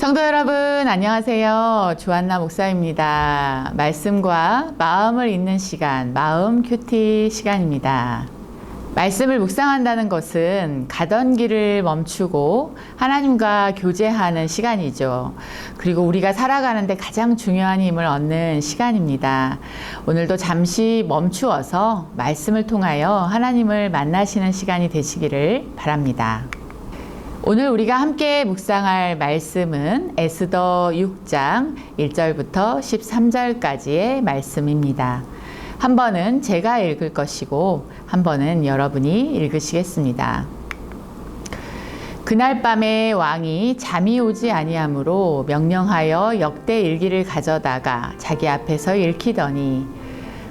성도 여러분, 안녕하세요. 주한나 목사입니다. 말씀과 마음을 읽는 시간, 마음 큐티 시간입니다. 말씀을 묵상한다는 것은 가던 길을 멈추고 하나님과 교제하는 시간이죠. 그리고 우리가 살아가는데 가장 중요한 힘을 얻는 시간입니다. 오늘도 잠시 멈추어서 말씀을 통하여 하나님을 만나시는 시간이 되시기를 바랍니다. 오늘 우리가 함께 묵상할 말씀은 에스더 6장 1절부터 13절까지의 말씀입니다. 한 번은 제가 읽을 것이고 한 번은 여러분이 읽으시겠습니다. 그날 밤에 왕이 잠이 오지 아니하므로 명령하여 역대 일기를 가져다가 자기 앞에서 읽히더니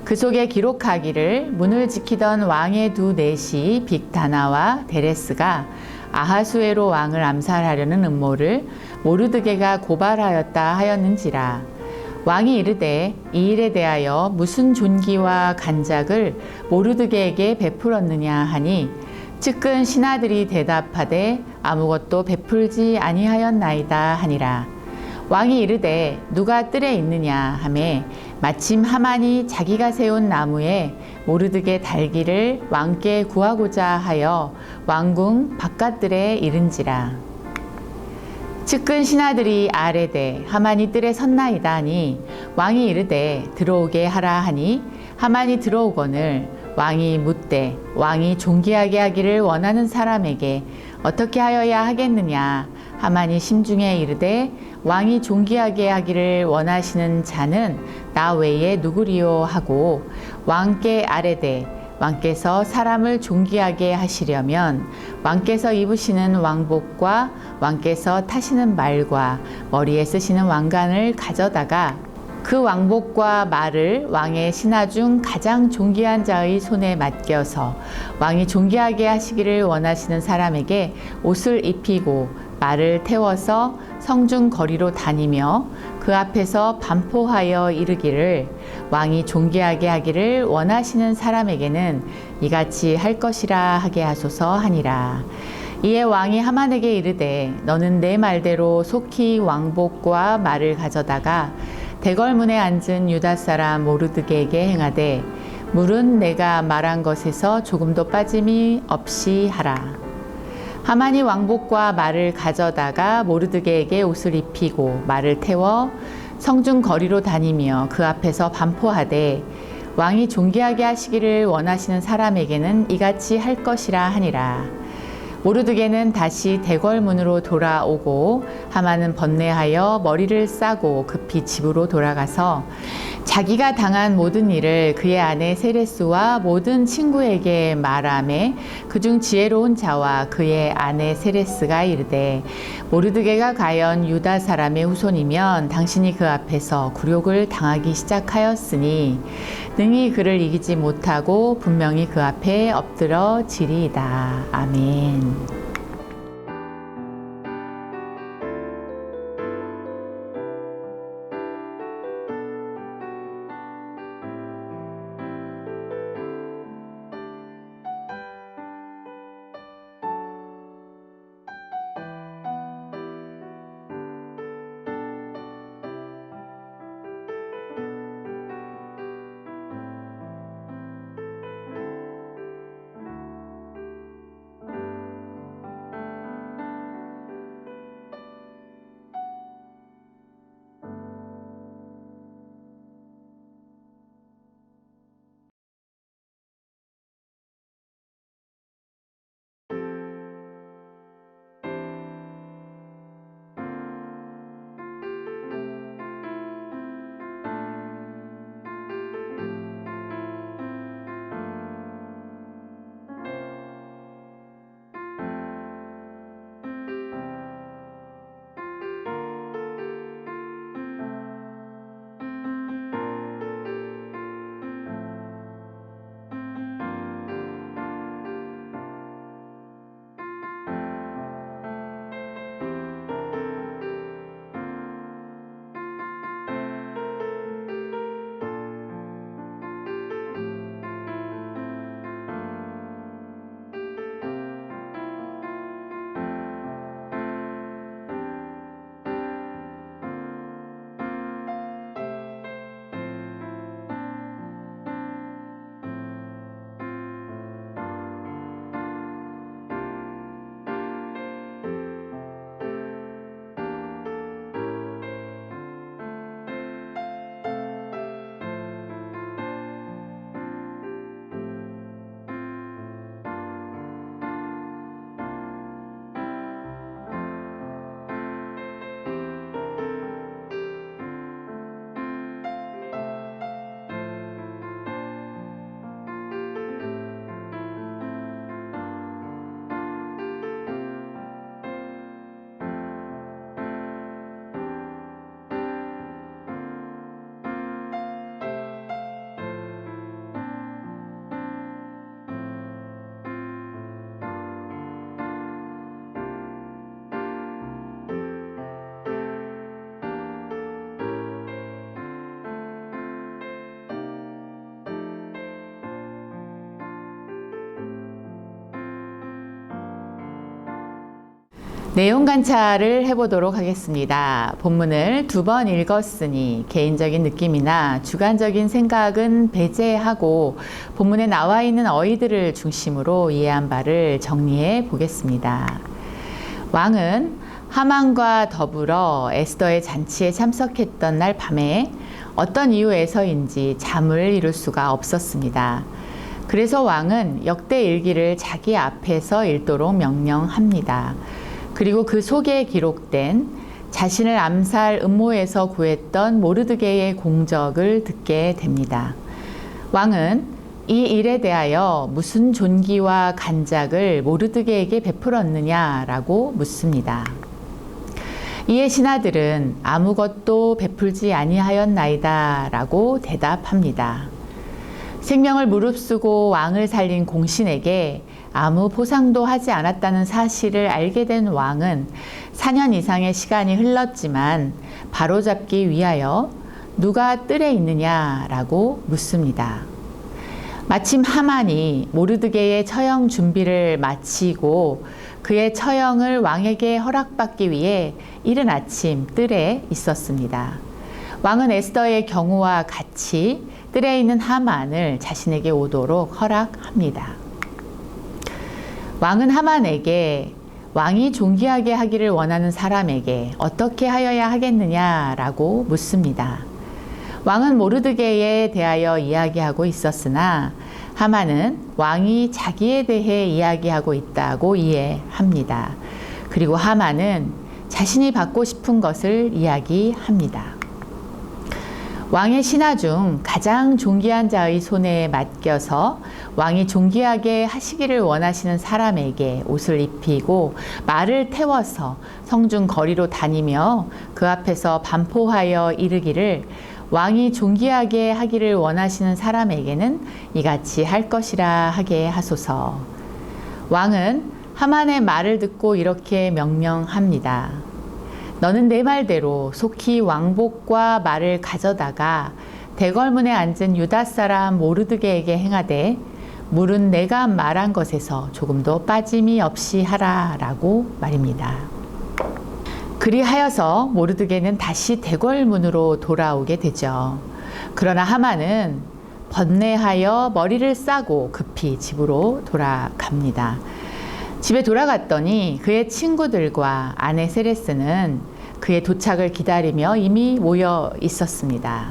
그 속에 기록하기를 문을 지키던 왕의 두 내시 빅다나와 데레스가 아하수에로 왕을 암살하려는 음모를 모르드게가 고발하였다 하였는지라. 왕이 이르되 이 일에 대하여 무슨 존귀와 간작을 모르드게에게 베풀었느냐 하니 측근 신하들이 대답하되 아무것도 베풀지 아니하였나이다 하니라. 왕이 이르되 누가 뜰에 있느냐 하매 마침 하만이 자기가 세운 나무에 모르드게 달기를 왕께 구하고자 하여 왕궁 바깥뜰에 이른지라. 측근 신하들이 아뢰되 하만이 뜰에 섰나이다 하니 왕이 이르되 들어오게 하라 하니 하만이 들어오거늘 왕이 묻되 왕이 존귀하게 하기를 원하는 사람에게 어떻게 하여야 하겠느냐. 하만이 심중에 이르되 왕이 존귀하게 하기를 원하시는 자는 나 외에 누구리요 하고 왕께 아뢰되 왕께서 사람을 존귀하게 하시려면 왕께서 입으시는 왕복과 왕께서 타시는 말과 머리에 쓰시는 왕관을 가져다가 그 왕복과 말을 왕의 신하 중 가장 존귀한 자의 손에 맡겨서 왕이 존귀하게 하시기를 원하시는 사람에게 옷을 입히고 말을 태워서 성중 거리로 다니며 그 앞에서 반포하여 이르기를 왕이 존귀하게 하기를 원하시는 사람에게는 이같이 할 것이라 하게 하소서 하니라. 이에 왕이 하만에게 이르되 너는 내 말대로 속히 왕복과 말을 가져다가 대궐문에 앉은 유다 사람 모르드게에게 행하되 물은 내가 말한 것에서 조금도 빠짐이 없이 하라. 하만이 왕복과 말을 가져다가 모르드게에게 옷을 입히고 말을 태워 성중 거리로 다니며 그 앞에서 반포하되 왕이 존귀하게 하시기를 원하시는 사람에게는 이같이 할 것이라 하니라. 모르드게는 다시 대궐문으로 돌아오고 하만은 번뇌하여 머리를 싸고 급히 집으로 돌아가서 자기가 당한 모든 일을 그의 아내 세레스와 모든 친구에게 말하매 그중 지혜로운 자와 그의 아내 세레스가 이르되 모르드게가 과연 유다 사람의 후손이면 당신이 그 앞에서 굴욕을 당하기 시작하였으니 능히 그를 이기지 못하고 분명히 그 앞에 엎드러지리이다. 아멘. 내용 관찰을 해보도록 하겠습니다. 본문을 2번 읽었으니 개인적인 느낌이나 주관적인 생각은 배제하고 본문에 나와 있는 어휘들을 중심으로 이해한 바를 정리해 보겠습니다. 왕은 하만과 더불어 에스더의 잔치에 참석했던 날 밤에 어떤 이유에서인지 잠을 이룰 수가 없었습니다. 그래서 왕은 역대 일기를 자기 앞에서 읽도록 명령합니다. 그리고 그 속에 기록된 자신을 암살 음모에서 구했던 모르드게의 공적을 듣게 됩니다. 왕은 이 일에 대하여 무슨 존귀와 간작을 모르드게에게 베풀었느냐라고 묻습니다. 이에 신하들은 아무것도 베풀지 아니하였나이다 라고 대답합니다. 생명을 무릅쓰고 왕을 살린 공신에게 아무 보상도 하지 않았다는 사실을 알게 된 왕은 4년 이상의 시간이 흘렀지만 바로잡기 위하여 누가 뜰에 있느냐라고 묻습니다. 마침 하만이 모르드게의 처형 준비를 마치고 그의 처형을 왕에게 허락받기 위해 이른 아침 뜰에 있었습니다. 왕은 에스더의 경우와 같이 뜰에 있는 하만을 자신에게 오도록 허락합니다. 왕은 하만에게 왕이 존귀하게 하기를 원하는 사람에게 어떻게 하여야 하겠느냐라고 묻습니다. 왕은 모르드게에 대하여 이야기하고 있었으나 하만은 왕이 자기에 대해 이야기하고 있다고 이해합니다. 그리고 하만은 자신이 받고 싶은 것을 이야기합니다. 왕의 신하 중 가장 존귀한 자의 손에 맡겨서 왕이 존귀하게 하시기를 원하시는 사람에게 옷을 입히고 말을 태워서 성중 거리로 다니며 그 앞에서 반포하여 이르기를 왕이 존귀하게 하기를 원하시는 사람에게는 이같이 할 것이라 하게 하소서. 왕은 하만의 말을 듣고 이렇게 명령합니다. 너는 내 말대로 속히 왕복과 말을 가져다가 대궐문에 앉은 유다 사람 모르드게에게 행하되 물은 내가 말한 것에서 조금도 빠짐이 없이 하라라고 말입니다. 그리하여서 모르드게는 다시 대궐문으로 돌아오게 되죠. 그러나 하만은 번뇌하여 머리를 싸고 급히 집으로 돌아갑니다. 집에 돌아갔더니 그의 친구들과 아내 세레스는 그의 도착을 기다리며 이미 모여 있었습니다.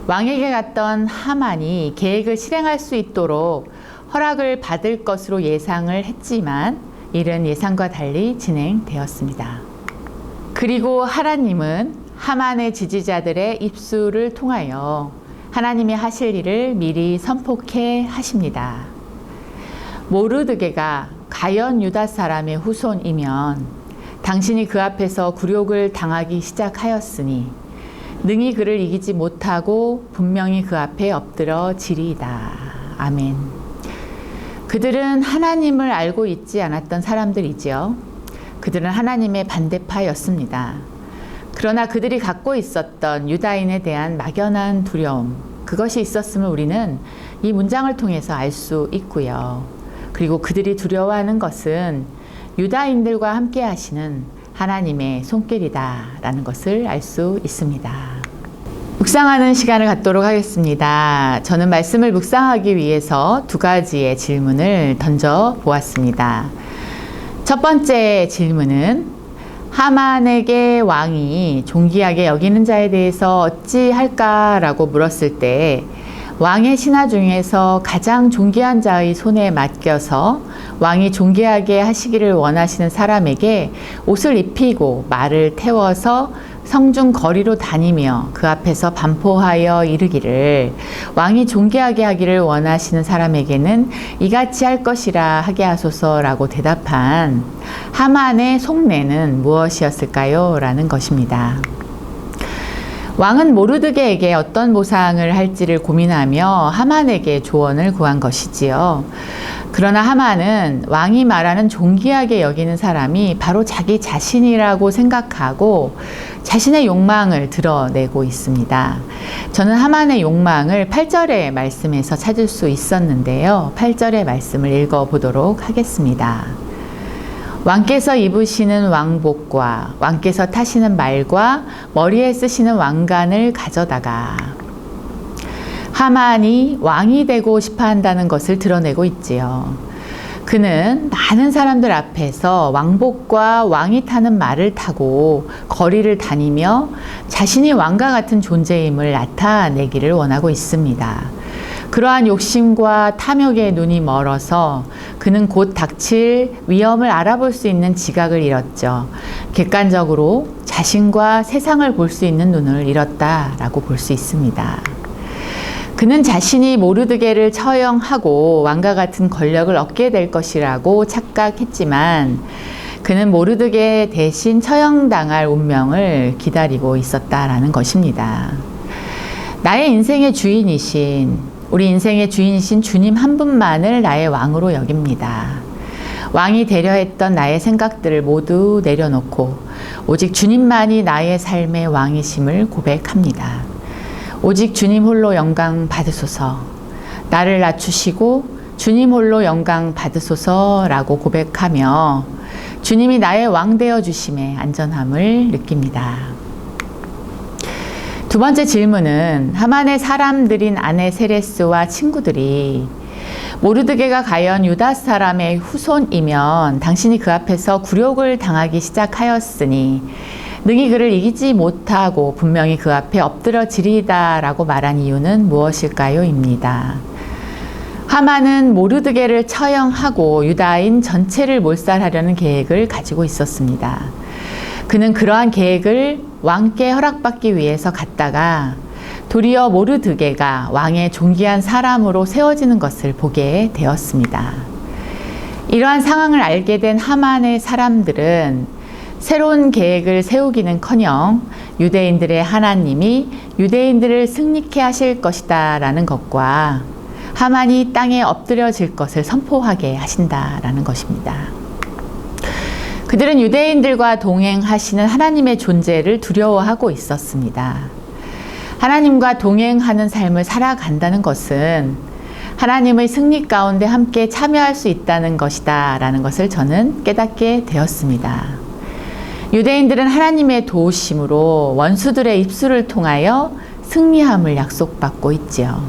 왕에게 갔던 하만이 계획을 실행할 수 있도록 허락을 받을 것으로 예상을 했지만 일은 예상과 달리 진행되었습니다. 그리고 하나님은 하만의 지지자들의 입술을 통하여 하나님이 하실 일을 미리 선포케 하십니다. 모르드게가 가연 유다 사람의 후손이면 당신이 그 앞에서 굴욕을 당하기 시작하였으니 능히 그를 이기지 못하고 분명히 그 앞에 엎드러지리이다. 아멘. 그들은 하나님을 알고 있지 않았던 사람들이지요. 그들은 하나님의 반대파였습니다. 그러나 그들이 갖고 있었던 유다인에 대한 막연한 두려움, 그것이 있었음을 우리는 이 문장을 통해서 알 수 있고요. 그리고 그들이 두려워하는 것은 유다인들과 함께 하시는 하나님의 손길이다라는 것을 알 수 있습니다. 묵상하는 시간을 갖도록 하겠습니다. 저는 말씀을 묵상하기 위해서 2가지의 질문을 던져 보았습니다. 첫 번째 질문은 하만에게 왕이 존귀하게 여기는 자에 대해서 어찌할까라고 물었을 때 왕의 신하 중에서 가장 존귀한 자의 손에 맡겨서 왕이 존귀하게 하시기를 원하시는 사람에게 옷을 입히고 말을 태워서 성중 거리로 다니며 그 앞에서 반포하여 이르기를 왕이 존귀하게 하기를 원하시는 사람에게는 이같이 할 것이라 하게 하소서라고 대답한 하만의 속내는 무엇이었을까요? 라는 것입니다. 왕은 모르드게에게 어떤 보상을 할지를 고민하며 하만에게 조언을 구한 것이지요. 그러나 하만은 왕이 말하는 존귀하게 여기는 사람이 바로 자기 자신이라고 생각하고 자신의 욕망을 드러내고 있습니다. 저는 하만의 욕망을 8절의 말씀에서 찾을 수 있었는데요. 8절의 말씀을 읽어보도록 하겠습니다. 왕께서 입으시는 왕복과 왕께서 타시는 말과 머리에 쓰시는 왕관을 가져다가. 하만이 왕이 되고 싶어 한다는 것을 드러내고 있지요. 그는 많은 사람들 앞에서 왕복과 왕이 타는 말을 타고 거리를 다니며 자신이 왕과 같은 존재임을 나타내기를 원하고 있습니다. 그러한 욕심과 탐욕에 눈이 멀어서 그는 곧 닥칠 위험을 알아볼 수 있는 지각을 잃었죠. 객관적으로 자신과 세상을 볼 수 있는 눈을 잃었다라고 볼 수 있습니다. 그는 자신이 모르드게를 처형하고 왕과 같은 권력을 얻게 될 것이라고 착각했지만 그는 모르드게 대신 처형당할 운명을 기다리고 있었다라는 것입니다. 나의 인생의 주인이신 우리 인생의 주인이신 주님 한 분만을 나의 왕으로 여깁니다. 왕이 되려 했던 나의 생각들을 모두 내려놓고 오직 주님만이 나의 삶의 왕이심을 고백합니다. 오직 주님 홀로 영광 받으소서. 나를 낮추시고 주님 홀로 영광 받으소서라고 고백하며 주님이 나의 왕 되어 주심의 안전함을 느낍니다. 두 번째 질문은 하만의 사람들인 아내 세레스와 친구들이 모르드게가 과연 유다 사람의 후손이면 당신이 그 앞에서 굴욕을 당하기 시작하였으니 능히 그를 이기지 못하고 분명히 그 앞에 엎드러지리다 라고 말한 이유는 무엇일까요? 입니다. 하만은 모르드게를 처형하고 유다인 전체를 몰살하려는 계획을 가지고 있었습니다. 그는 그러한 계획을 왕께 허락받기 위해서 갔다가 도리어 모르드게가 왕의 존귀한 사람으로 세워지는 것을 보게 되었습니다. 이러한 상황을 알게 된 하만의 사람들은 새로운 계획을 세우기는커녕 유대인들의 하나님이 유대인들을 승리케 하실 것이다 라는 것과 하만이 땅에 엎드려질 것을 선포하게 하신다라는 것입니다. 그들은 유대인들과 동행하시는 하나님의 존재를 두려워하고 있었습니다. 하나님과 동행하는 삶을 살아간다는 것은 하나님의 승리 가운데 함께 참여할 수 있다는 것이다 라는 것을 저는 깨닫게 되었습니다. 유대인들은 하나님의 도우심으로 원수들의 입술을 통하여 승리함을 약속받고 있지요.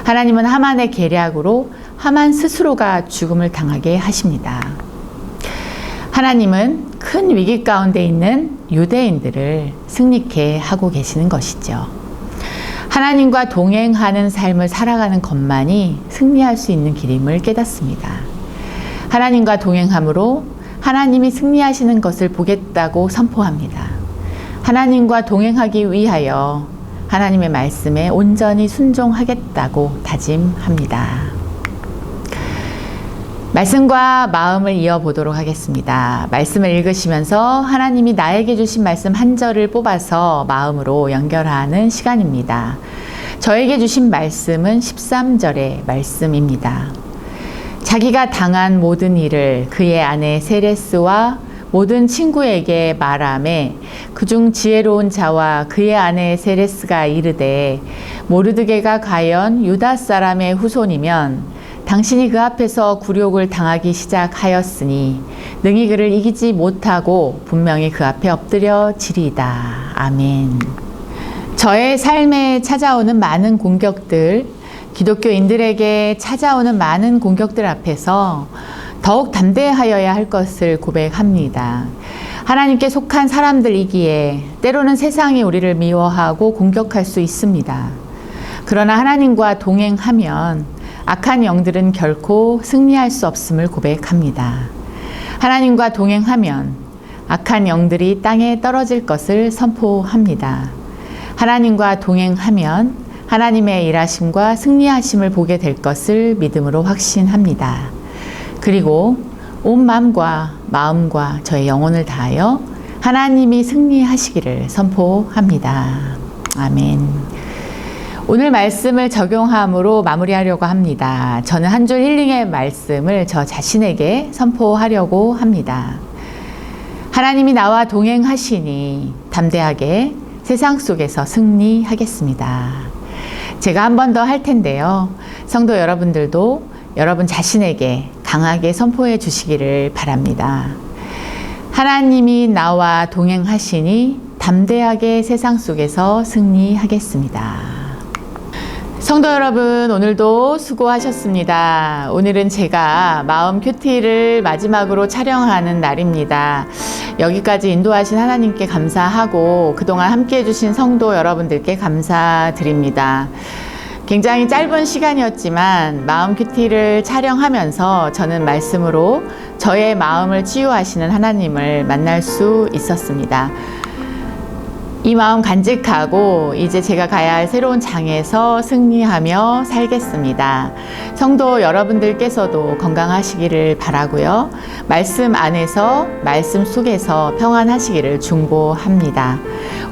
하나님은 하만의 계략으로 하만 스스로가 죽음을 당하게 하십니다. 하나님은 큰 위기 가운데 있는 유대인들을 승리케 하고 계시는 것이죠. 하나님과 동행하는 삶을 살아가는 것만이 승리할 수 있는 길임을 깨닫습니다. 하나님과 동행함으로 하나님이 승리하시는 것을 보겠다고 선포합니다. 하나님과 동행하기 위하여 하나님의 말씀에 온전히 순종하겠다고 다짐합니다. 말씀과 마음을 이어보도록 하겠습니다. 말씀을 읽으시면서 하나님이 나에게 주신 말씀 한 절을 뽑아서 마음으로 연결하는 시간입니다. 저에게 주신 말씀은 13절의 말씀입니다. 자기가 당한 모든 일을 그의 아내 세레스와 모든 친구에게 말하매 그중 지혜로운 자와 그의 아내 세레스가 이르되 모르드게가 과연 유다 사람의 후손이면 당신이 그 앞에서 굴욕을 당하기 시작하였으니 능히 그를 이기지 못하고 분명히 그 앞에 엎드려지리이다. 아멘. 저의 삶에 찾아오는 많은 공격들, 기독교인들에게 찾아오는 많은 공격들 앞에서 더욱 담대하여야 할 것을 고백합니다. 하나님께 속한 사람들이기에 때로는 세상이 우리를 미워하고 공격할 수 있습니다. 그러나 하나님과 동행하면 악한 영들은 결코 승리할 수 없음을 고백합니다. 하나님과 동행하면 악한 영들이 땅에 떨어질 것을 선포합니다. 하나님과 동행하면 하나님의 일하심과 승리하심을 보게 될 것을 믿음으로 확신합니다. 그리고 온 마음과 저의 영혼을 다하여 하나님이 승리하시기를 선포합니다. 아멘. 오늘 말씀을 적용함으로 마무리하려고 합니다. 저는 한 줄 힐링의 말씀을 저 자신에게 선포하려고 합니다. 하나님이 나와 동행하시니 담대하게 세상 속에서 승리하겠습니다. 제가 한 번 더 할 텐데요. 성도 여러분들도 여러분 자신에게 강하게 선포해 주시기를 바랍니다. 하나님이 나와 동행하시니 담대하게 세상 속에서 승리하겠습니다. 성도 여러분, 오늘도 수고하셨습니다. 오늘은 제가 마음 큐티를 마지막으로 촬영하는 날입니다. 여기까지 인도하신 하나님께 감사하고 그동안 함께 해주신 성도 여러분들께 감사드립니다. 굉장히 짧은 시간이었지만 마음 큐티를 촬영하면서 저는 말씀으로 저의 마음을 치유하시는 하나님을 만날 수 있었습니다. 이 마음 간직하고 이제 제가 가야 할 새로운 장에서 승리하며 살겠습니다. 성도 여러분들께서도 건강하시기를 바라고요. 말씀 안에서, 말씀 속에서 평안하시기를 중보합니다.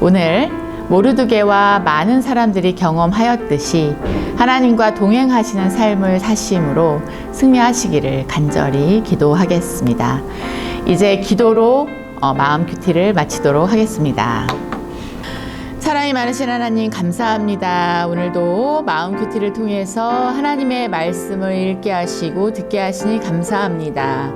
오늘 모르드게와 많은 사람들이 경험하였듯이 하나님과 동행하시는 삶을 사심으로 승리하시기를 간절히 기도하겠습니다. 이제 기도로 마음 큐티를 마치도록 하겠습니다. 사랑이 많으신 하나님 감사합니다. 오늘도 마음 큐티를 통해서 하나님의 말씀을 읽게 하시고 듣게 하시니 감사합니다.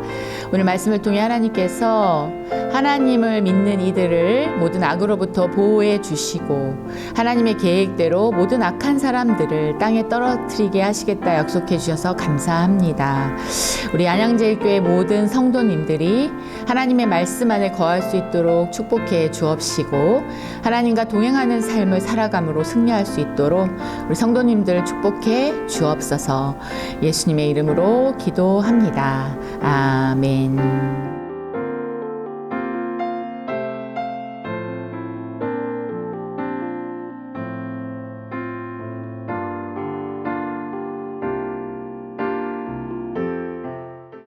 오늘 말씀을 통해 하나님께서 하나님을 믿는 이들을 모든 악으로부터 보호해 주시고 하나님의 계획대로 모든 악한 사람들을 땅에 떨어뜨리게 하시겠다 약속해 주셔서 감사합니다. 우리 안양제일교회 모든 성도님들이 하나님의 말씀 안에 거할 수 있도록 축복해 주옵시고 하나님과 동행하는 삶을 살아감으로 승리할 수 있도록 우리 성도님들 축복해 주옵소서. 예수님의 이름으로 기도합니다. 아멘.